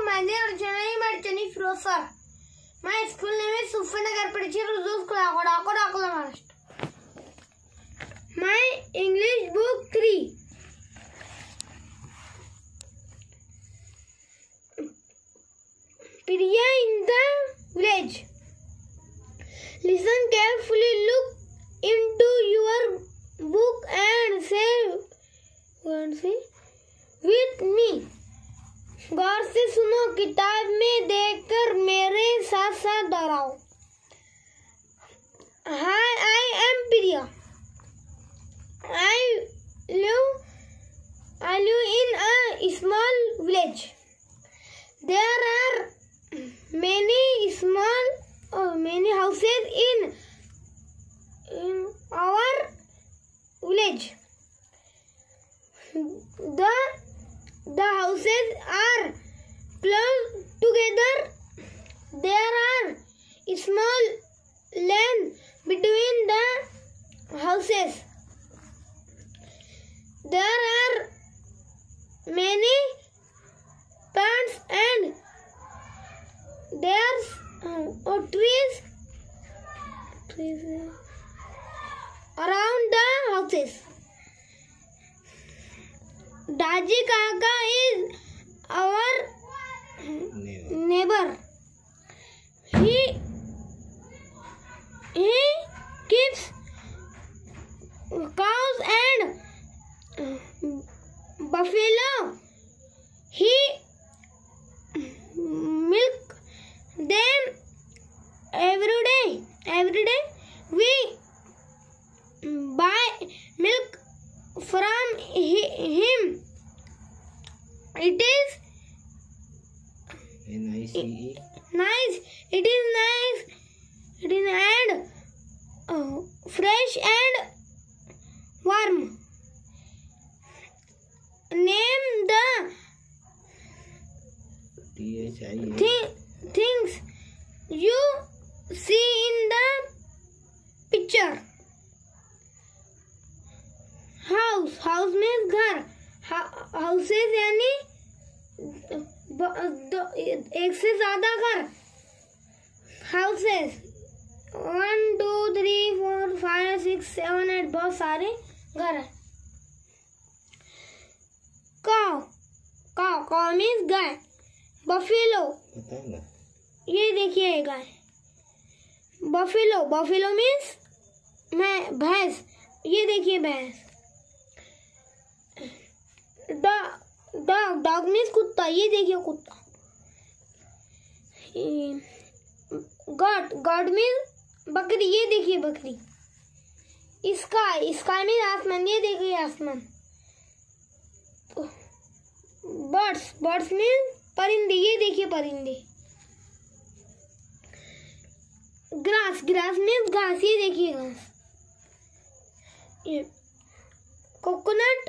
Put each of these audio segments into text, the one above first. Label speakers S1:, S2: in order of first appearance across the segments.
S1: my name is Janani Marchani Firosa. My school name is Sufanagar Padichir Ruzuz Kulakoda, Maharashtra. My English book 3. Priya in the village. Listen carefully, look into your book and say with me. गौर से सुनो, किताब में देखकर मेरे साथ साथ दोहराओ. Hi, I am Priya. I live in a small village. There are many houses in our village. The houses are close together. There are small land between the houses. There are many plants and there's trees around the houses. Daji Kaka is our neighbor. He keeps cows and buffalo. He milk them every day. We buy milk from him. It is nice. It is nice. It is and fresh and warm. Name the things you see in the picture. House means घर. Houses यानी एक से ज्यादा घर. Houses 1 2 3 4 5 6 7 8 बहुत सारे घर हैं. Cow means गाय. Buffalo ये देखिए गाय. Buffalo means भैंस. ये देखिए भैंस. Dog means कुत्ता. ये देखिए कुत्ता. God means बकरी. ये देखिए बकरी. Sky means आसमान. ये देखिए आसमान. Birds means परिंदे. ये देखिए परिंदे. Grass means घास. ये देखिए घास. Coconut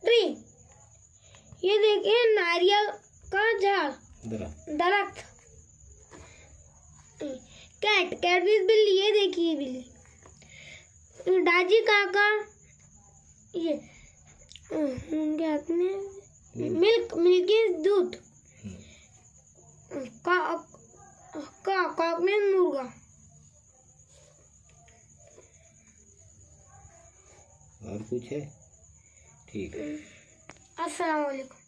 S1: tree. ये देखिए नारियल का झाड़. दरख्त. Cat means बिल्ली. ये देखिए बिल्ली. दादी काका ये क्या मिल्क इज दूध. कॉक में मुर्गा.
S2: और कुछ है? ठीक है.
S1: अस्सलाम वालेकुम.